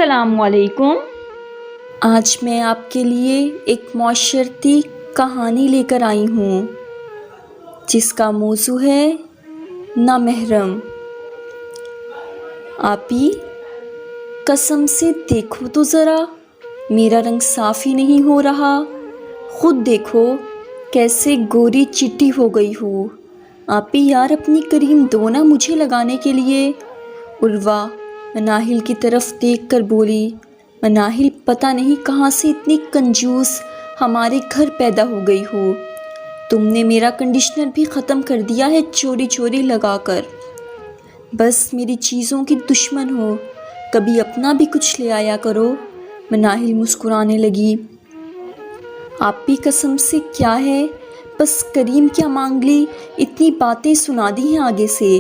السلام علیکم۔ آج میں آپ کے لیے ایک معاشرتی کہانی لے کر آئی ہوں جس کا موضوع ہے نامحرم۔ آپی قسم سے دیکھو تو ذرا، میرا رنگ صاف ہی نہیں ہو رہا، خود دیکھو کیسے گوری چٹی ہو گئی ہو۔ آپی یار اپنی کریم دو نا مجھے لگانے کے لیے۔ عروہ مناہل کی طرف دیکھ کر بولی، مناہل پتہ نہیں کہاں سے اتنی کنجوس ہمارے گھر پیدا ہو گئی ہو، تم نے میرا کنڈیشنر بھی ختم کر دیا ہے چوری چوری لگا کر، بس میری چیزوں کی دشمن ہو، کبھی اپنا بھی کچھ لے آیا کرو۔ مناہل مسکرانے لگی، آپی قسم سے کیا ہے، بس کریم کیا مانگ لی، اتنی باتیں سنا دی ہیں آگے سے،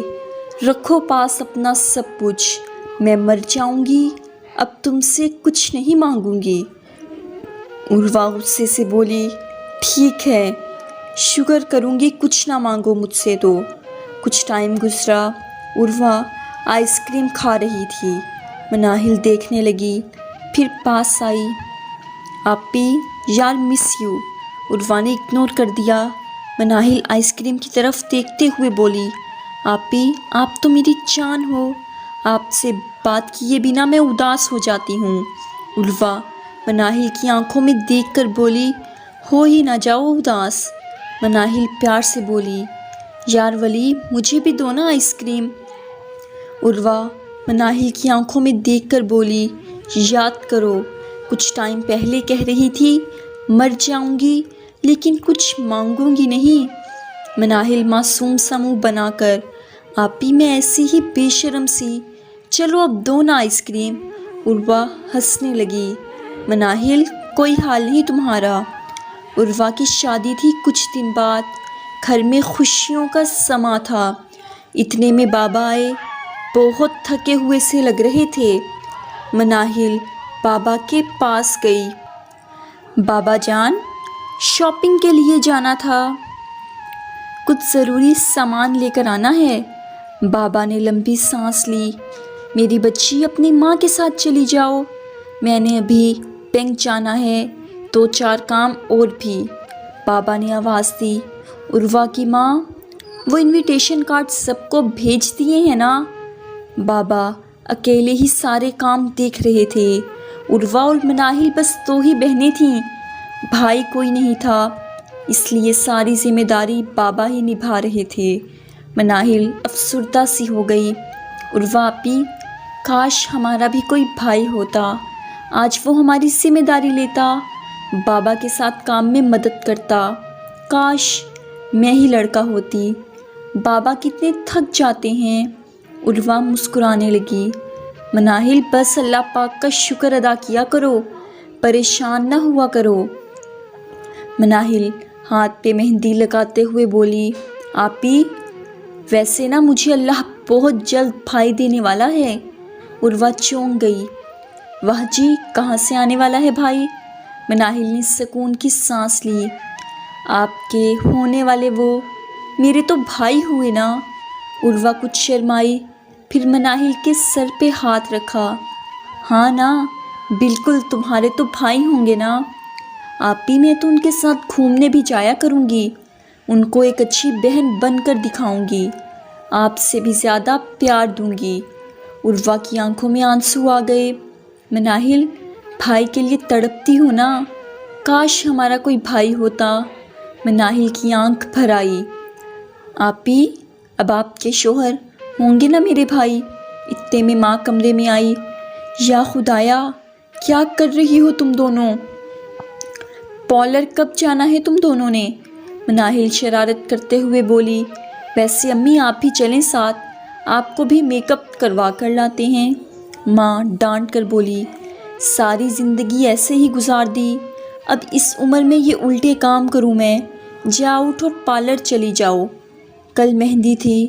رکھو پاس اپنا سب کچھ، میں مر جاؤں گی اب تم سے کچھ نہیں مانگوں گی۔ عروہ غصے سے بولی، ٹھیک ہے شکر کروں گی کچھ نہ مانگو مجھ سے تو۔ کچھ ٹائم گزرا، عروہ آئس کریم کھا رہی تھی، مناہل دیکھنے لگی، پھر پاس آئی، آپی یار مس یو۔ عروہ نے اگنور کر دیا۔ مناہل آئس کریم کی طرف دیکھتے ہوئے بولی، آپی آپ تو میری جان ہو، آپ سے بات کیے بنا میں اداس ہو جاتی ہوں۔ عروہ مناہل کی آنکھوں میں دیکھ کر بولی، ہو ہی نہ جاؤ اداس۔ مناہل پیار سے بولی، یار ولی مجھے بھی دو نا آئس کریم۔ عروہ مناہل کی آنکھوں میں دیکھ کر بولی، یاد کرو کچھ ٹائم پہلے کہہ رہی تھی مر جاؤں گی لیکن کچھ مانگوں گی نہیں۔ مناہل معصوم سا منہ بنا کر، آپی میں ایسی ہی بے شرم سی، چلو اب دو نا آئس کریم۔ عروہ ہنسنے لگی، مناہل کوئی حال نہیں تمہارا۔ عروہ کی شادی تھی کچھ دن بعد، گھر میں خوشیوں کا سما تھا، اتنے میں بابا آئے، بہت تھکے ہوئے سے لگ رہے تھے۔ مناہل بابا کے پاس گئی، بابا جان شاپنگ کے لیے جانا تھا، کچھ ضروری سامان لے کر آنا ہے۔ بابا نے لمبی سانس لی، میری بچی اپنی ماں کے ساتھ چلی جاؤ، میں نے ابھی بینک جانا ہے، دو چار کام اور بھی۔ بابا نے آواز دی، عروہ کی ماں وہ انویٹیشن کارڈ سب کو بھیج دیے ہیں نا؟ بابا اکیلے ہی سارے کام دیکھ رہے تھے، عروہ اور مناہل بس دو ہی بہنیں تھیں، بھائی کوئی نہیں تھا، اس لیے ساری ذمہ داری بابا ہی نبھا رہے تھے۔ مناہل افسردہ سی ہو گئی، عروہ آپی کاش ہمارا بھی کوئی بھائی ہوتا، آج وہ ہماری ذمہ داری لیتا، بابا کے ساتھ کام میں مدد کرتا، کاش میں ہی لڑکا ہوتی، بابا کتنے تھک جاتے ہیں۔ عروہ مسکرانے لگی، مناہل بس اللہ پاک کا شکر ادا کیا کرو، پریشان نہ ہوا کرو۔ مناہل ہاتھ پہ مہندی لگاتے ہوئے بولی، آپی ویسے نا مجھے اللہ بہت جلد بھائی دینے والا ہے۔ عروہ چونک گئی، واہ جی کہاں سے آنے والا ہے بھائی؟ مناہل نے سکون کی سانس لی، آپ کے ہونے والے وہ میرے تو بھائی ہوئے نا۔ عروہ کچھ شرمائی، پھر مناہل کے سر پہ ہاتھ رکھا، ہاں نا بالکل تمہارے تو بھائی ہوں گے نا، آپی میں تو ان کے ساتھ گھومنے بھی جایا کروں گی، ان کو ایک اچھی بہن بن کر دکھاؤں گی، آپ سے بھی زیادہ پیار دوں گی۔ عروہ کی آنکھوں میں آنسو آ گئے، مناہل بھائی کے لیے تڑپتی ہو نا، کاش ہمارا کوئی بھائی ہوتا۔ مناہل کی آنکھ بھر آئی، آپی اب آپ کے شوہر ہوں گے نا میرے بھائی؟ اتنے میں ماں کمرے میں آئی، یا خدایا کیا کر رہی ہو تم دونوں؟ پارلر کب جانا ہے تم دونوں نے؟ مناہل شرارت کرتے ہوئے بولی، ویسے امی آپ بھی چلیں ساتھ، آپ کو بھی میک اپ کروا کر لاتے ہیں۔ ماں ڈانٹ کر بولی، ساری زندگی ایسے ہی گزار دی، اب اس عمر میں یہ الٹے کام کروں میں؟ جاؤ اٹھ اور پارلر چلی جاؤ، کل مہندی تھی،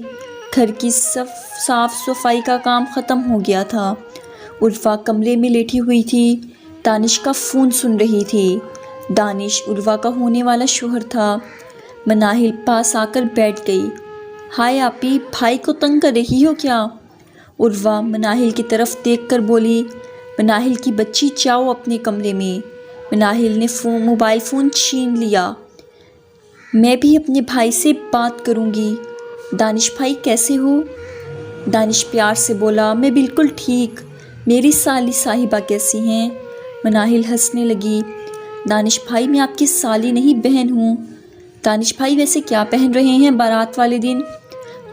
گھر کی صاف صفائی کا کام ختم ہو گیا تھا۔ عروہ کمرے میں لیٹی ہوئی تھی، دانش کا فون سن رہی تھی، دانش عروہ کا ہونے والا شوہر تھا۔ مناہل پاس آ کر بیٹھ گئی، ہائے آپی بھائی کو تنگ کر رہی ہو کیا؟ عروہ مناہل کی طرف دیکھ کر بولی، مناہل کی بچی جاؤ اپنے کمرے میں۔ مناہل نے موبائل فون چھین لیا۔ میں بھی اپنے بھائی سے بات کروں گی۔ دانش بھائی کیسے ہو؟ دانش پیار سے بولا، میں بالکل ٹھیک، میری سالی صاحبہ کیسی ہیں؟ مناہل ہنسنے لگی، دانش بھائی میں آپ کی سالی نہیں بہن ہوں۔ دانش بھائی ویسے کیا پہن رہے ہیں بارات والے دن؟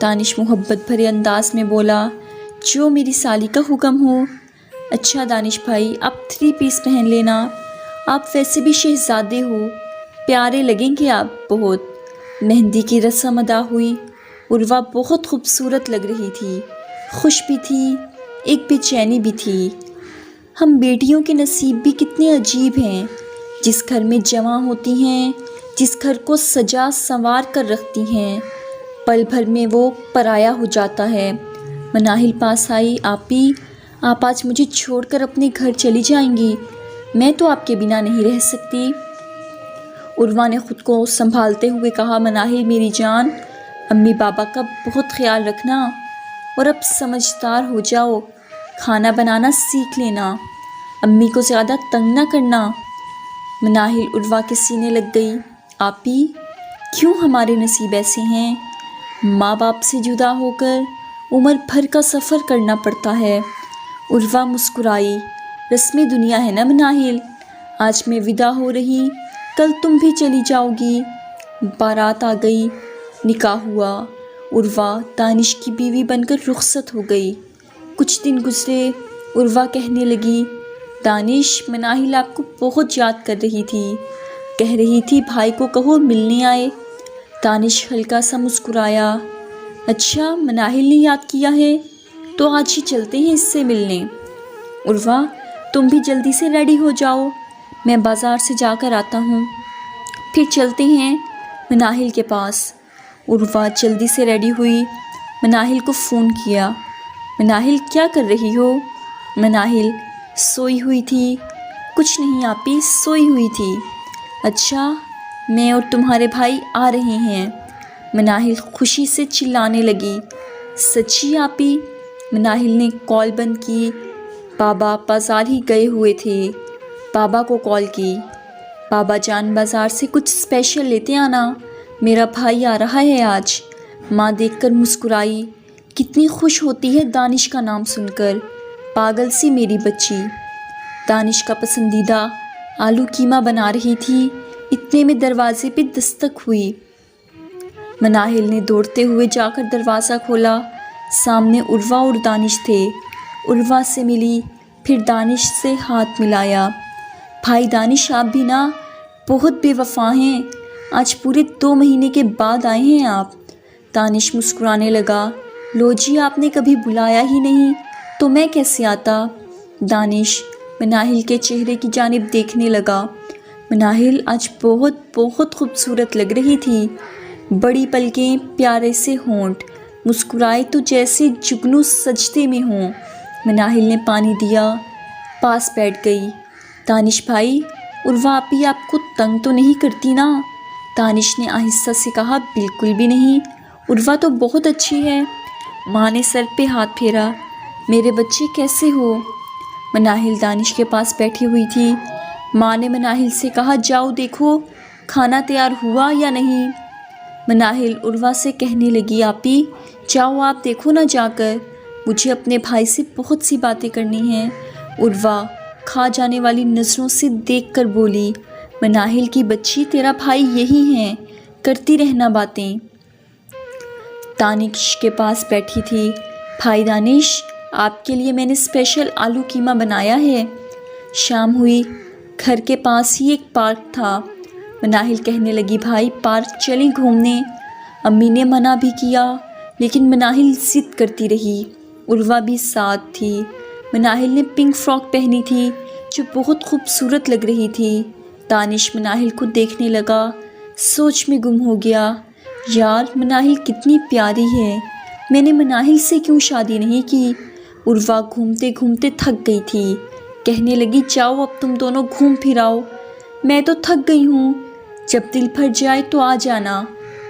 دانش محبت بھرے انداز میں بولا، جو میری سالی کا حکم ہو۔ اچھا دانش بھائی، آپ 3 پیس پہن لینا، آپ ویسے بھی شہزادے ہو، پیارے لگیں گے آپ بہت۔ مہندی کی رسم ادا ہوئی۔ عروہ بہت خوبصورت لگ رہی تھی، خوش بھی تھی، ایک بے چینی بھی تھی۔ ہم بیٹیوں کے نصیب بھی کتنے عجیب ہیں، جس گھر میں جمع ہوتی ہیں، جس گھر کو سجا سنوار کر رکھتی ہیں، پل بھر میں وہ پرایا ہو جاتا ہے۔ مناہل پاس آئی، آپی آپ آج مجھے چھوڑ کر اپنے گھر چلی جائیں گی؟ میں تو آپ کے بنا نہیں رہ سکتی۔ عروہ نے خود کو سنبھالتے ہوئے کہا، مناہل میری جان، امی بابا کا بہت خیال رکھنا، اور اب سمجھدار ہو جاؤ، کھانا بنانا سیکھ لینا، امی کو زیادہ تنگ نہ کرنا۔ مناہل عروہ کے سینے لگ گئی، آپی کیوں ہمارے نصیب ایسے ہیں؟ ماں باپ سے جدا ہو کر عمر بھر کا سفر کرنا پڑتا ہے۔ عروہ مسکرائی، رسم دنیا ہے نا مناہل، آج میں ودا ہو رہی، کل تم بھی چلی جاؤ گی۔ بارات آ گئی، نکاح ہوا، عروہ دانش کی بیوی بن کر رخصت ہو گئی۔ کچھ دن گزرے، عروہ کہنے لگی، دانش مناہل آپ کو بہت یاد کر رہی تھی، کہہ رہی تھی بھائی کو کہو ملنے آئے۔ دانش ہلکا سا مسکرایا، اچھا مناہل نے یاد کیا ہے تو آج ہی چلتے ہیں اس سے ملنے۔ عروہ تم بھی جلدی سے ریڈی ہو جاؤ، میں بازار سے جا کر آتا ہوں، پھر چلتے ہیں مناہل کے پاس۔ عروہ جلدی سے ریڈی ہوئی، مناہل کو فون کیا، مناہل کیا کر رہی ہو؟ مناہل سوئی ہوئی تھی، کچھ نہیں آپی، سوئی ہوئی تھی۔ اچھا میں اور تمہارے بھائی آ رہے ہیں۔ مناہل خوشی سے چلانے لگی، سچی آپی؟ مناہل نے کال بند کی، بابا بازار ہی گئے ہوئے تھے، بابا کو کال کی، بابا جان بازار سے کچھ اسپیشل لیتے آنا، میرا بھائی آ رہا ہے آج۔ ماں دیکھ کر مسکرائی، کتنی خوش ہوتی ہے دانش کا نام سن کر، پاگل سی میری بچی۔ دانش کا پسندیدہ آلو قیمہ بنا رہی تھی، اتنے میں دروازے پہ دستک ہوئی۔ مناہل نے دوڑتے ہوئے جا کر دروازہ کھولا، سامنے عروہ اور دانش تھے۔ عروہ سے ملی، پھر دانش سے ہاتھ ملایا، بھائی دانش آپ بھی نا بہت بے وفا ہیں، آج پورے 2 مہینے کے بعد آئے ہیں آپ۔ دانش مسکرانے لگا، لو جی آپ نے کبھی بلایا ہی نہیں تو میں کیسے آتا؟ دانش مناہل کے چہرے کی جانب دیکھنے لگا، مناہل آج بہت بہت خوبصورت لگ رہی تھی، بڑی پلکیں، پیارے سے ہونٹ، مسکرائے تو جیسے جگنو سجدے میں ہوں۔ مناہل نے پانی دیا، پاس بیٹھ گئی، دانش بھائی عروہ آپی آپ کو تنگ تو نہیں کرتی نا؟ دانش نے آہستہ سے کہا، بالکل بھی نہیں، عروہ تو بہت اچھی ہے۔ ماں نے سر پہ ہاتھ پھیرا، میرے بچے کیسے ہو؟ مناہل دانش کے پاس بیٹھی ہوئی تھی، ماں نے مناہل سے کہا، جاؤ دیکھو کھانا تیار ہوا یا نہیں۔ مناہل عروہ سے کہنے لگی، آپی جاؤ آپ دیکھو نا جا کر، مجھے اپنے بھائی سے بہت سی باتیں کرنی ہیں۔ عروہ کھا جانے والی نظروں سے دیکھ کر بولی، مناہل کی بچی تیرا بھائی یہی ہیں، کرتی رہنا باتیں۔ دانش کے پاس بیٹھی تھی، بھائی دانش آپ کے لیے میں نے اسپیشل آلو قیمہ بنایا ہے۔ شام ہوئی، گھر کے پاس ہی ایک پارک تھا۔ مناہل کہنے لگی، بھائی پارک چلیں گھومنے؟ امی نے منع بھی کیا لیکن مناہل ضد کرتی رہی۔ عروہ بھی ساتھ تھی۔ مناہل نے پنک فراک پہنی تھی جو بہت خوبصورت لگ رہی تھی۔ دانش مناہل کو دیکھنے لگا، سوچ میں گم ہو گیا، یار مناہل کتنی پیاری ہے، میں نے مناہل سے کیوں شادی نہیں کی؟ عروہ گھومتے گھومتے تھک گئی تھی، کہنے لگی، جاؤ اب تم دونوں گھوم پھر آؤ، میں تو تھک گئی ہوں، جب دل بھر جائے تو آ جانا،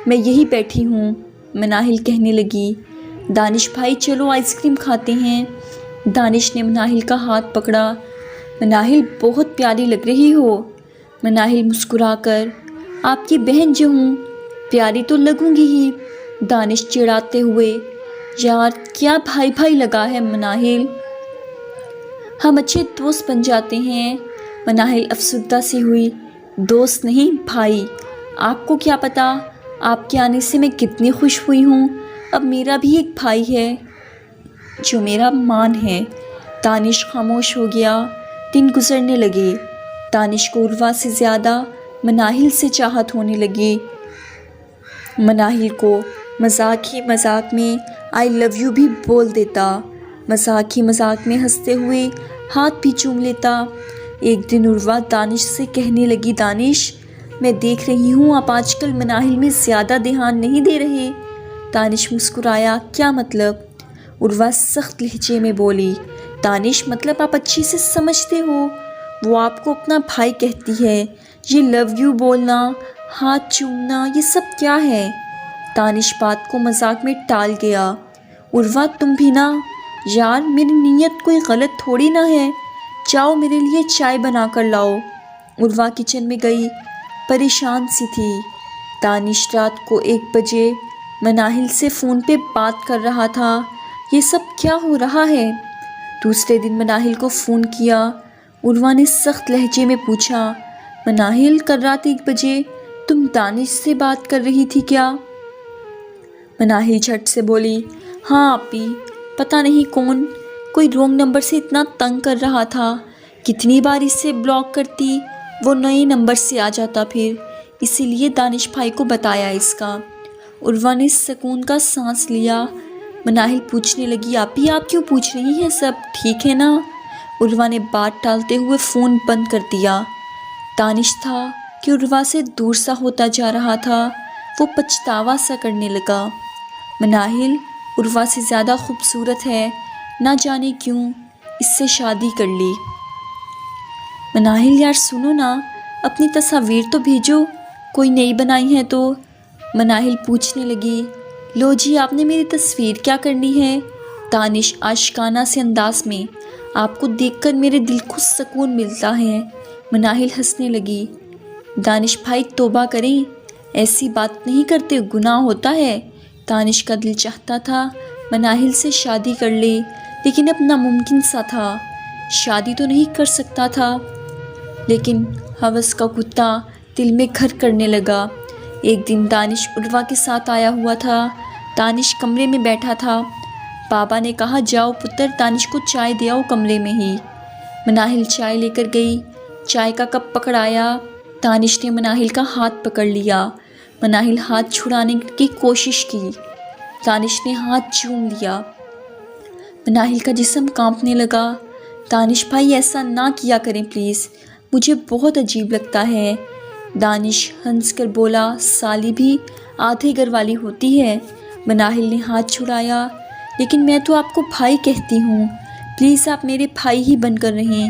میں یہی بیٹھی ہوں۔ مناہل کہنے لگی، دانش بھائی چلو آئس کریم کھاتے ہیں۔ دانش نے مناہل کا ہاتھ پکڑا۔ مناہل بہت پیاری لگ رہی ہو۔ مناہل مسکرا کر، آپ کی بہن جو ہوں پیاری تو لگوں گی ہی۔ دانش چڑھاتے ہوئے، یار کیا بھائی بھائی لگا ہے مناہل، ہم اچھے دوست بن جاتے ہیں۔ مناہل افسردہ سی ہوئی، دوست نہیں بھائی، آپ کو کیا پتا آپ کے آنے سے میں کتنی خوش ہوئی ہوں۔ اب میرا بھی ایک بھائی ہے جو میرا مان ہے۔ دانش خاموش ہو گیا۔ دن گزرنے لگے۔ دانش کو عروہ سے زیادہ مناہل سے چاہت ہونے لگی۔ مناہل کو مذاق ہی مذاق میں آئی لو یو بھی بول دیتا، مذاق ہی مذاق میں ہنستے ہوئے ہاتھ بھی چوم لیتا۔ ایک دن عروہ دانش سے کہنے لگی، دانش میں دیکھ رہی ہوں آپ آج کل مناہل میں زیادہ دھیان نہیں دے رہے۔ دانش مسکرایا، کیا مطلب؟ عروہ سخت لہجے میں بولی، دانش مطلب آپ اچھے سے سمجھتے ہو، وہ آپ کو اپنا بھائی کہتی ہے، یہ لو یو بولنا، ہاتھ چومنا، یہ سب کیا ہے؟ دانش بات کو مذاق میں ٹال گیا، عروہ تم بھی نا، یار میری نیت کوئی غلط تھوڑی نہ ہے، جاؤ میرے لیے چائے بنا کر لاؤ۔ عروہ کچن میں گئی، پریشان سی تھی۔ دانش رات کو 1 بجے مناہل سے فون پہ بات کر رہا تھا، یہ سب کیا ہو رہا ہے؟ دوسرے دن مناہل کو فون کیا۔ عروہ نے سخت لہجے میں پوچھا، مناہل کل رات 1 بجے تم دانش سے بات کر رہی تھی کیا؟ مناہل جھٹ سے بولی، ہاں آپی، پتہ نہیں کون کوئی رونگ نمبر سے اتنا تنگ کر رہا تھا، کتنی بار اس سے بلاک کرتی وہ نئے نمبر سے آ جاتا، پھر اسی لیے دانش بھائی کو بتایا اس کا۔ عروہ نے سکون کا سانس لیا۔ مناہل پوچھنے لگی، آپی آپ کیوں پوچھ رہی ہیں، سب ٹھیک ہے نا؟ عروہ نے بات ٹالتے ہوئے فون بند کر دیا۔ دانش تھا کہ عروہ سے دور سا ہوتا جا رہا تھا، وہ پچھتاوا سا کرنے لگا۔ مناہل عروہ سے زیادہ خوبصورت ہے، نہ جانے کیوں اس سے شادی کر لی۔ مناہل یار سنو نا، اپنی تصاویر تو بھیجو، کوئی نئی بنائی ہے تو۔ مناہل پوچھنے لگی، لو جی آپ نے میری تصویر کیا کرنی ہے؟ دانش عاشقانہ سے انداز میں، آپ کو دیکھ کر میرے دل کو سکون ملتا ہے۔ مناہل ہنسنے لگی، دانش بھائی توبہ کریں، ایسی بات نہیں کرتے، گناہ ہوتا ہے۔ دانش کا دل چاہتا تھا مناہل سے شادی کر لے، لیکن اب ناممکن سا تھا، شادی تو نہیں کر سکتا تھا، لیکن ہوس کا کتا دل میں گھر کرنے لگا۔ ایک دن دانش عروہ کے ساتھ آیا ہوا تھا۔ دانش کمرے میں بیٹھا تھا۔ بابا نے کہا، جاؤ پتر دانش کو چائے دے آؤ کمرے میں ہی۔ مناہل چائے لے کر گئی، چائے کا کپ پکڑایا۔ دانش نے مناہل کا ہاتھ پکڑ لیا۔ مناہل ہاتھ چھڑانے کی کوشش کی، دانش نے ہاتھ چوم لیا۔ مناہل کا جسم کانپنے لگا۔ دانش بھائی ایسا نہ کیا کریں پلیز، مجھے بہت عجیب لگتا ہے۔ دانش ہنس کر بولا، سالی بھی آدھے گھر والی ہوتی ہے۔ مناہل نے ہاتھ چھڑایا، لیکن میں تو آپ کو بھائی کہتی ہوں، پلیز آپ میرے بھائی ہی بن کر رہیں،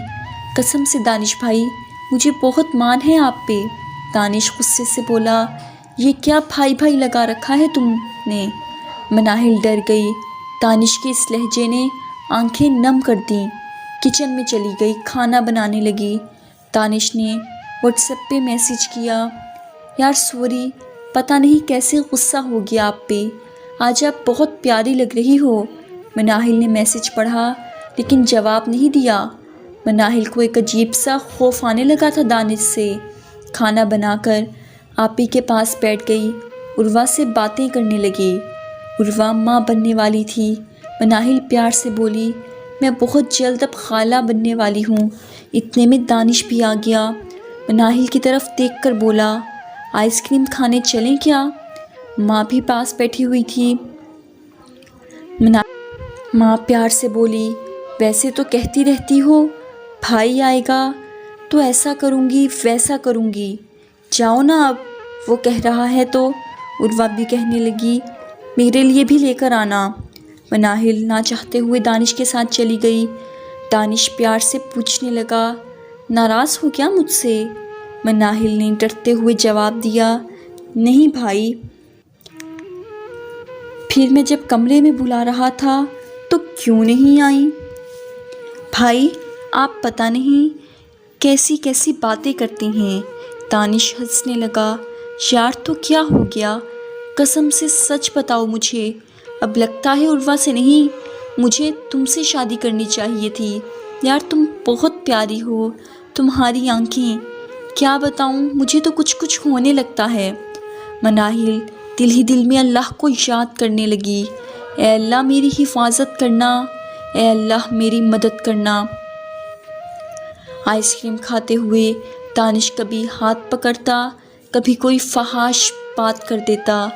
قسم سے دانش بھائی، مجھے بہت مان ہے آپ پہ۔ دانش غصے سے بولا، یہ کیا بھائی بھائی لگا رکھا ہے تم نے؟ مناہل ڈر گئی۔ دانش کے اس لہجے نے آنکھیں نم کر دیں۔ کچن میں چلی گئی، کھانا بنانے لگی۔ دانش نے واٹس ایپ پہ میسج کیا، یار سوری، پتہ نہیں کیسے غصہ ہو گیا آپ پہ، آج آپ بہت پیاری لگ رہی ہو۔ مناہل نے میسج پڑھا لیکن جواب نہیں دیا۔ مناہل کو ایک عجیب سا خوف آنے لگا تھا دانش سے۔ کھانا بنا کر آپی کے پاس بیٹھ گئی، عروہ سے باتیں کرنے لگی۔ عروہ ماں بننے والی تھی۔ مناہل پیار سے بولی، میں بہت جلد اب خالہ بننے والی ہوں۔ اتنے میں دانش بھی آ گیا۔ مناہل کی طرف دیکھ کر بولا، آئس کریم کھانے چلیں کیا؟ ماں بھی پاس بیٹھی ہوئی تھی۔ ماں پیار سے بولی، ویسے تو کہتی رہتی ہو بھائی آئے گا تو ایسا کروں گی ویسا کروں گی، جاؤ نا اب وہ کہہ رہا ہے تو۔ عروہ بھی کہنے لگی، میرے لیے بھی لے کر آنا۔ مناہل نہ چاہتے ہوئے دانش کے ساتھ چلی گئی۔ دانش پیار سے پوچھنے لگا، ناراض ہو کیا مجھ سے؟ مناہل نے ڈرتے ہوئے جواب دیا، نہیں بھائی، پھر میں جب کمرے میں بلا رہا تھا تو کیوں نہیں آئی؟ بھائی آپ پتہ نہیں کیسی کیسی باتیں کرتی ہیں۔ دانش ہنسنے لگا۔ یار تو کیا ہو گیا؟ قسم سے سچ بتاؤ مجھے۔ اب لگتا ہے عروہ سے نہیں، مجھے تم سے شادی کرنی چاہیے تھی۔ یار تم بہت پیاری ہو، تمہاری آنکھیں، کیا بتاؤں، مجھے تو کچھ ہونے لگتا ہے۔ مناہل دل ہی دل میں اللہ کو یاد کرنے لگی۔ اے اللہ میری حفاظت کرنا، اے اللہ میری مدد کرنا۔ آئس کریم کھاتے ہوئے دانش کبھی ہاتھ پکڑتا، کبھی کوئی فحش بات کر دیتا۔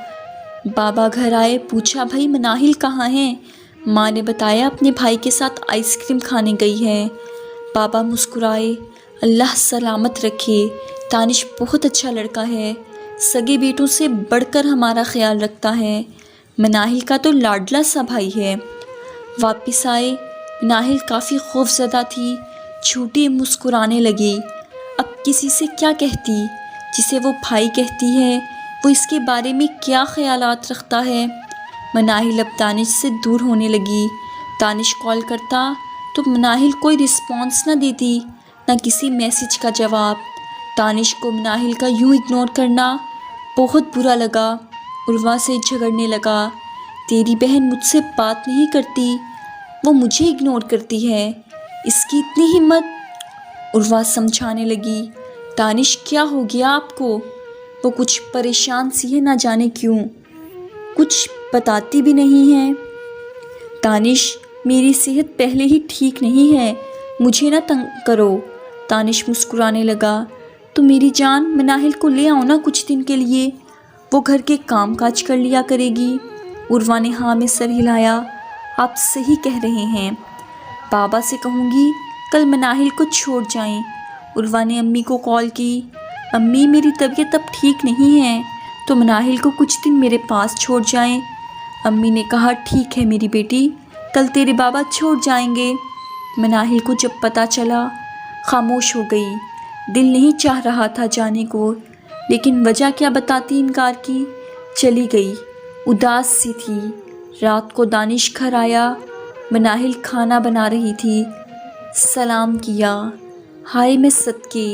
بابا گھر آئے، پوچھا بھائی مناہل کہاں ہے؟ ماں نے بتایا اپنے بھائی کے ساتھ آئس کریم کھانے گئی ہے۔ بابا مسکرائے، اللہ سلامت رکھے، دانش بہت اچھا لڑکا ہے، سگے بیٹوں سے بڑھ کر ہمارا خیال رکھتا ہے، مناہل کا تو لاڈلا سا بھائی ہے۔ واپس آئے، مناہل کافی خوفزدہ تھی، چھوٹی مسکرانے لگی۔ اب کسی سے کیا کہتی؟ جسے وہ بھائی کہتی ہے، وہ اس کے بارے میں کیا خیالات رکھتا ہے؟ مناہل اب دانش سے دور ہونے لگی۔ دانش کال کرتا تو مناہل کوئی رسپانس نہ دیتی، نہ کسی میسج کا جواب۔ دانش کو مناہل کا یوں اگنور کرنا بہت برا لگا۔ عروہ سے جھگڑنے لگا، تیری بہن مجھ سے بات نہیں کرتی، وہ مجھے اگنور کرتی ہے، اس کی اتنی ہمت۔ عروہ سمجھانے لگی، دانش کیا ہو گیا آپ کو؟ وہ کچھ پریشان سی ہے، نہ جانے کیوں، کچھ بتاتی بھی نہیں ہے۔ دانش میری صحت پہلے ہی ٹھیک نہیں ہے، مجھے نہ تنگ کرو۔ دانش مسکرانے لگا، تو میری جان مناہل کو لے آؤ نا کچھ دن کے لیے، وہ گھر کے کام کاج کر لیا کرے گی۔ عروہ نے ہاں میں سر ہلایا، آپ صحیح کہہ رہے ہیں، بابا سے کہوں گی کل مناہل کو چھوڑ جائیں۔ عروہ نے امی کو کال کی، امی میری طبیعت اب ٹھیک نہیں ہے، تو مناہل کو کچھ دن میرے پاس چھوڑ جائیں۔ امی نے کہا ٹھیک ہے میری بیٹی، کل تیرے بابا چھوڑ جائیں گے۔ مناہل کو جب پتہ چلا خاموش ہو گئی، دل نہیں چاہ رہا تھا جانے کو، لیکن وجہ کیا بتاتی انکار کی، چلی گئی، اداس سی تھی۔ رات کو دانش گھر آیا، مناہل کھانا بنا رہی تھی، سلام کیا، ہائے میں صدقے،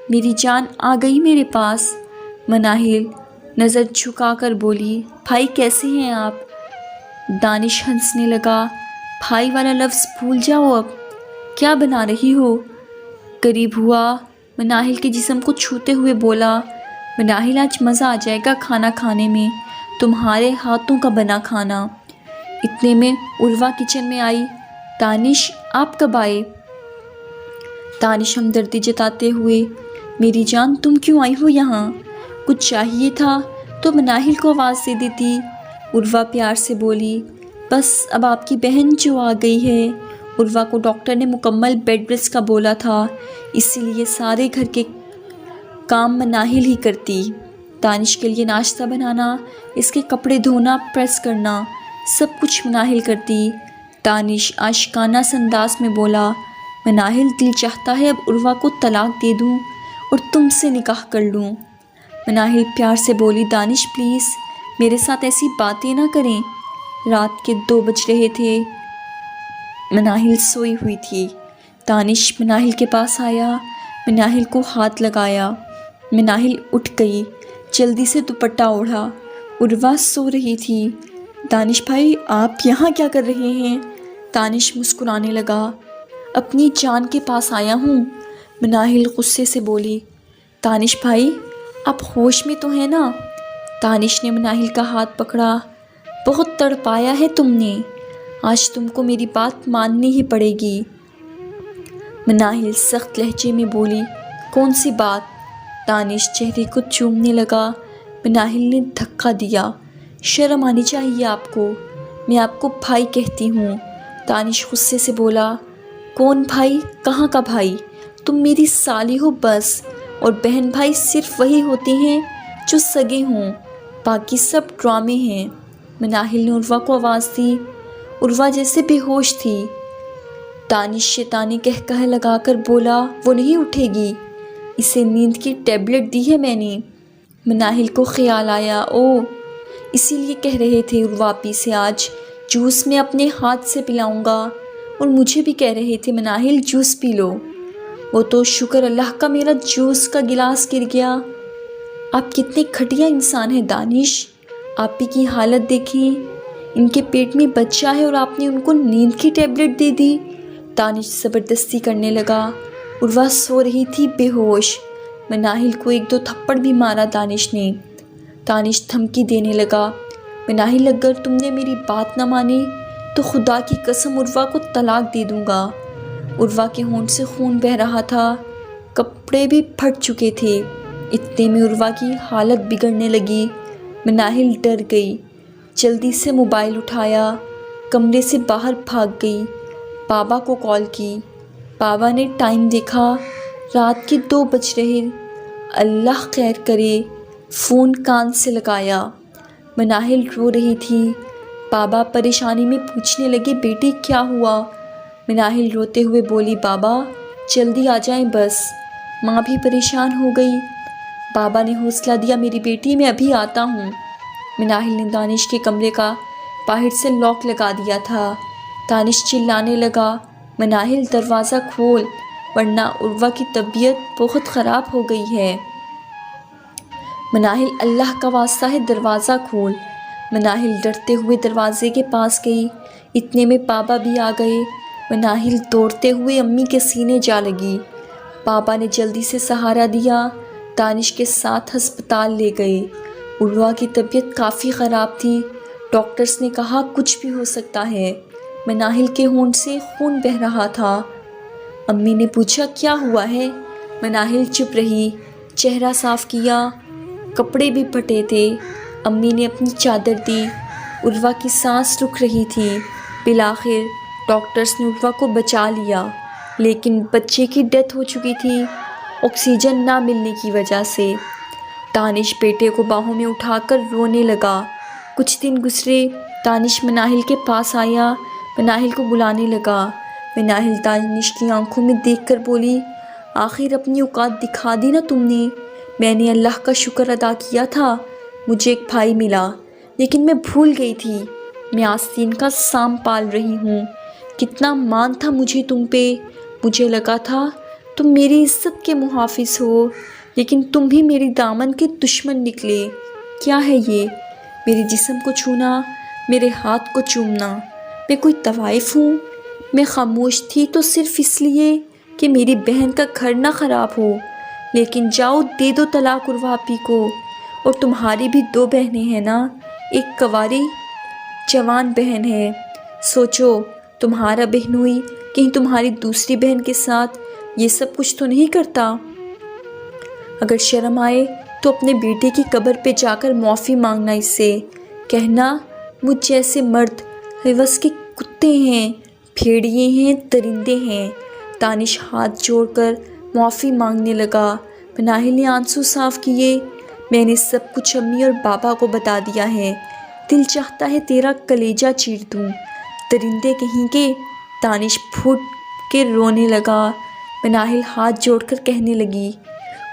میری جان آ گئی میرے پاس۔ مناہل نظر جھکا کر بولی، بھائی کیسے ہیں آپ؟ دانش ہنسنے لگا، بھائی والا لفظ بھول جاؤ، اب کیا بنا رہی ہو؟ قریب ہوا، مناہل کے جسم کو چھوتے ہوئے بولا، مناہل آج مزہ آ جائے گا کھانا کھانے میں، تمہارے ہاتھوں کا بنا کھانا۔ اتنے میں عروہ کچن میں آئی، دانش آپ کب آئے؟ دانش ہمدردی جتاتے ہوئے، میری جان تم کیوں آئی ہو یہاں؟ کچھ چاہیے تھا تو مناہل کو آواز دے دیتی۔ عروہ پیار سے بولی، بس اب آپ کی بہن جو آ گئی ہے، عروہ کو ڈاکٹر نے مکمل بیڈ ریسٹ کا بولا تھا، اسی لیے سارے گھر کے کام مناہل ہی کرتی، دانش کے لیے ناشتہ بنانا، اس کے کپڑے دھونا، پریس کرنا، سب کچھ مناہل کرتی۔ دانش عاشقانہ انداز میں بولا، مناہل دل چاہتا ہے اب عروہ کو طلاق دے دوں اور تم سے نکاح کر لوں۔ مناہل پیار سے بولی، دانش پلیز میرے ساتھ ایسی باتیں نہ کریں، رات کے 2 بج رہے تھے، مناہل سوئی ہوئی تھی۔ دانش مناہل کے پاس آیا، مناہل کو ہاتھ لگایا، مناہل اٹھ گئی، جلدی سے دوپٹہ اوڑھا، عروہ سو رہی تھی۔ دانش بھائی آپ یہاں کیا کر رہے ہیں؟ دانش مسکرانے لگا، اپنی جان کے پاس آیا ہوں۔ مناہل غصے سے بولی، دانش بھائی آپ ہوش میں تو ہیں نا؟ دانش نے مناہل کا ہاتھ پکڑا، بہت تڑپایا ہے تم نے، آج تم کو میری بات ماننی ہی پڑے گی۔ مناہل سخت لہجے میں بولی، کون سی بات؟ دانش چہرے کو چومنے لگا۔ مناہل نے دھکا دیا، شرم آنی چاہیے آپ کو، میں آپ کو بھائی کہتی ہوں۔ دانش غصے سے بولا، کون بھائی؟ کہاں کا بھائی؟ تم میری سالی ہو بس، اور بہن بھائی صرف وہی ہوتے ہیں جو سگے ہوں، باقی سب ڈرامے ہیں۔ مناہل نے عروہ کو آواز دی، عروہ جیسے بے ہوش تھی۔ دانش شیطانی کہہ لگا کر بولا، وہ نہیں اٹھے گی، اسے نیند کی ٹیبلٹ دی ہے میں نے۔ مناہل کو خیال آیا، اسی لیے کہہ رہے تھے عروہ آپی سے آج جوس میں اپنے ہاتھ سے پلاؤں گا، اور مجھے بھی کہہ رہے تھے مناہل جوس پی لو۔ وہ تو شکر اللہ کا میرا جوس کا گلاس گر گیا۔ آپ کتنے گھٹیا انسان ہیں دانش، آپ ہی کی حالت دیکھیں، ان کے پیٹ میں بچہ ہے اور آپ نے ان کو نیند کی ٹیبلٹ دے دی۔ دانش زبردستی کرنے لگا۔ عروہ سو رہی تھی بے ہوش۔ مناہل کو 1-2 تھپڑ بھی مارا دانش نے۔ دانش دھمکی دینے لگا، مناہل اگر تم نے میری بات نہ مانی تو خدا کی قسم عروہ کو طلاق دے دوں گا۔ عروہ کے ہونٹ سے خون بہہ رہا تھا، کپڑے بھی پھٹ چکے تھے۔ اتنے میں عروہ کی حالت بگڑنے لگی۔ مناہل ڈر گئی، جلدی سے موبائل اٹھایا، کمرے سے باہر بھاگ گئی، بابا کو کال کی۔ بابا نے ٹائم دیکھا، رات کے 2 بج رہے۔ اللہ خیر کرے، فون کان سے لگایا۔ مناہل رو رہی تھی۔ بابا پریشانی میں پوچھنے لگے، بیٹی کیا ہوا؟ مناہل روتے ہوئے بولی، بابا جلدی آ جائیں بس۔ ماں بھی پریشان ہو گئی۔ بابا نے حوصلہ دیا، میری بیٹی میں ابھی آتا ہوں۔ مناہل نے دانش کے کمرے کا باہر سے لاک لگا دیا تھا۔ دانش چلانے لگا، مناہل دروازہ کھول ورنہ عروہ کی طبیعت بہت خراب ہو گئی ہے۔ مناہل اللہ کا واسطہ ہے دروازہ کھول۔ مناہل ڈرتے ہوئے دروازے کے پاس گئی۔ اتنے میں بابا بھی آ گئے۔ مناہل دوڑتے ہوئے امی کے سینے جا لگی۔ بابا نے جلدی سے سہارا دیا، دانش کے ساتھ ہسپتال لے گئے۔ عروہ کی طبیعت کافی خراب تھی، ڈاکٹرز نے کہا کچھ بھی ہو سکتا ہے۔ مناہل کے ہونٹ سے خون بہہ رہا تھا۔ امی نے پوچھا کیا ہوا ہے؟ مناہل چپ رہی، چہرہ صاف کیا، کپڑے بھی پھٹے تھے۔ امی نے اپنی چادر دی۔ عروہ کی سانس رک رہی تھی۔ بالآخر ڈاکٹرز نے عروہ کو بچا لیا، لیکن بچے کی ڈیتھ ہو چکی تھی آکسیجن نہ ملنے کی وجہ سے۔ دانش بیٹے کو باہوں میں اٹھا کر رونے لگا۔ کچھ دن گزرے، دانش مناہل کے پاس آیا، مناہل کو بلانے لگا۔ مناہل دانش کی آنکھوں میں دیکھ کر بولی، آخر اپنی اوقات دکھا دی نا تم نے۔ میں نے اللہ کا شکر ادا کیا تھا، مجھے ایک بھائی ملا، لیکن میں بھول گئی تھی میں آستین کا سام پال رہی ہوں۔ کتنا مان تھا مجھے تم پہ، مجھے لگا تھا تم میری عزت کے محافظ ہو، لیکن تم بھی میری دامن کے دشمن نکلے۔ کیا ہے یہ؟ میرے جسم کو چھونا، میرے ہاتھ کو چومنا، میں کوئی طوائف ہوں؟ میں خاموش تھی تو صرف اس لیے کہ میری بہن کا گھر نہ خراب ہو، لیکن جاؤ دے دو طلاق عروہ آپی کو۔ اور تمہاری بھی 2 بہنیں ہیں نا، ایک کنواری جوان بہن ہے۔ سوچو تمہارا بہنوئی کہیں تمہاری دوسری بہن کے ساتھ یہ سب کچھ تو نہیں کرتا؟ اگر شرم آئے تو اپنے بیٹے کی قبر پہ جا کر معافی مانگنا، اس سے کہنا مجھ جیسے مرد حوث کے کتے ہیں، بھیڑیے ہیں، درندے ہیں۔ دانش ہاتھ جوڑ کر معافی مانگنے لگا۔ مناہل نے آنسو صاف کیے، میں نے سب کچھ امی اور بابا کو بتا دیا ہے، دل چاہتا ہے تیرا کلیجہ چیر دوں، درندے کہیں کے۔ دانش پھوٹ کے رونے لگا۔ مناہل ہاتھ جوڑ کر کہنے لگی،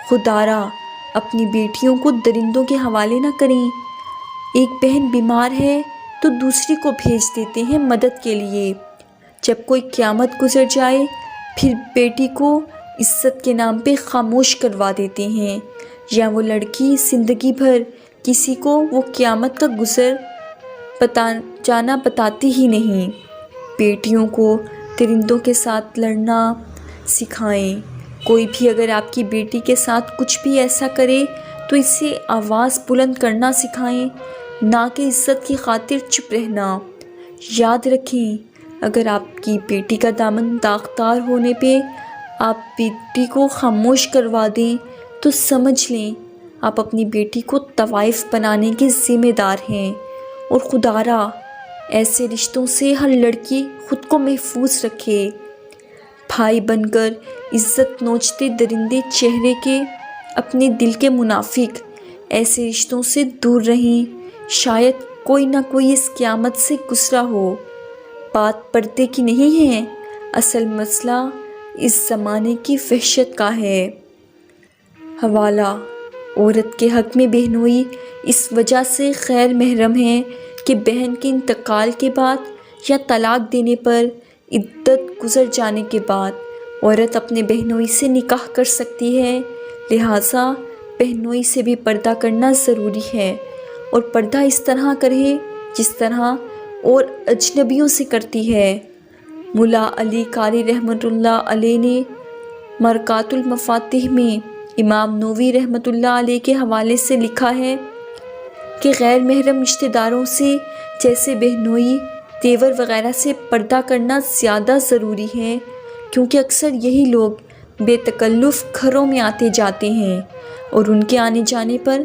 خدارا اپنی بیٹیوں کو درندوں کے حوالے نہ کریں۔ ایک بہن بیمار ہے تو دوسری کو بھیج دیتے ہیں مدد کے لیے، جب کوئی قیامت گزر جائے پھر بیٹی کو عزت کے نام پہ خاموش کروا دیتے ہیں، یا وہ لڑکی زندگی بھر کسی کو وہ قیامت کا گزر جانا بتاتی ہی نہیں۔ بیٹیوں کو درندوں کے ساتھ لڑنا سکھائیں۔ کوئی بھی اگر آپ کی بیٹی کے ساتھ کچھ بھی ایسا کرے تو اسے آواز بلند کرنا سکھائیں، نہ کہ عزت کی خاطر چپ رہنا۔ یاد رکھیں، اگر آپ کی بیٹی کا دامن داغدار ہونے پہ آپ بیٹی کو خاموش کروا دیں تو سمجھ لیں آپ اپنی بیٹی کو طوائف بنانے کے ذمہ دار ہیں۔ اور خدارا ایسے رشتوں سے ہر لڑکی خود کو محفوظ رکھے۔ بھائی بن کر عزت نوچتے درندے چہرے کے اپنے دل کے منافق، ایسے رشتوں سے دور رہیں، شاید کوئی نہ کوئی اس قیامت سے گزرا ہو۔ بات پردے کی نہیں ہے، اصل مسئلہ اس زمانے کی وحشت کا ہے۔ حوالہ: عورت کے حق میں بہنوئی اس وجہ سے غیر محرم ہے کہ بہن کے انتقال کے بعد یا طلاق دینے پر عدت گزر جانے کے بعد عورت اپنے بہنوئی سے نکاح کر سکتی ہے، لہٰذا بہنوئی سے بھی پردہ کرنا ضروری ہے، اور پردہ اس طرح کرے جس طرح اور اجنبیوں سے کرتی ہے۔ ملا علی قاری رحمۃ اللہ علیہ نے مرکات المفاتیح میں امام نووی رحمۃ اللہ علیہ کے حوالے سے لکھا ہے کہ غیر محرم رشتہ داروں سے جیسے بہنوئی، دیور وغیرہ سے پردہ کرنا زیادہ ضروری ہے، کیونکہ اکثر یہی لوگ بے تکلف گھروں میں آتے جاتے ہیں اور ان کے آنے جانے پر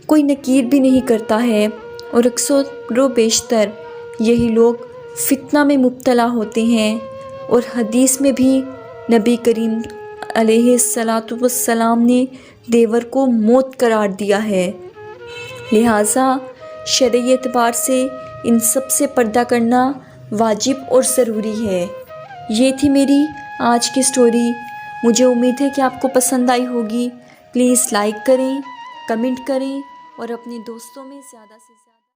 کوئی نکیر بھی نہیں کرتا ہے، اور اکثر و بیشتر یہی لوگ فتنہ میں مبتلا ہوتے ہیں، اور حدیث میں بھی نبی کریم علیہ الصلاۃ والسلام نے دیور کو موت قرار دیا ہے۔ لہٰذا شرعی اعتبار سے ان سب سے پردہ کرنا واجب اور ضروری ہے۔ یہ تھی میری آج کی سٹوری۔ مجھے امید ہے کہ آپ کو پسند آئی ہوگی۔ پلیز لائک کریں، کمنٹ کریں اور اپنے دوستوں میں زیادہ سے زیادہ